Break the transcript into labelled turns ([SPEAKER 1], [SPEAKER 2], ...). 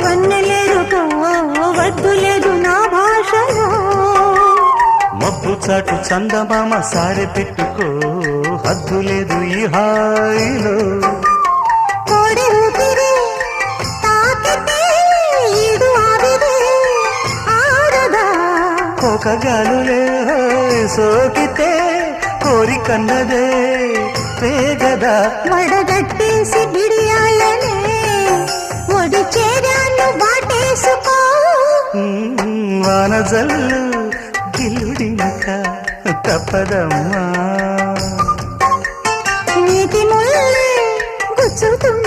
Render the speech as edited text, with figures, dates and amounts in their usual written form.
[SPEAKER 1] వన్నెలేరుకో వద్దు లేదు నా భాషలో
[SPEAKER 2] మబ్బు చాటు చందమామ సారె పెట్టుకో హద్దు లేదు ఈ హాయిలో
[SPEAKER 1] కోడి ఊపిరి తాకితే ఈడు ఆవిరి ఆడదా
[SPEAKER 2] కోకగాలులే సోకితే కోరికన్నదే పేగదా
[SPEAKER 1] వడగట్టేసి బిడియాలనే ఒడి చేరాను వాటేసుకో
[SPEAKER 2] వానజల్లు గిల్లుడింక తప్పదమ్మా
[SPEAKER 1] నీటి ముల్లే గుచ్చుతుంది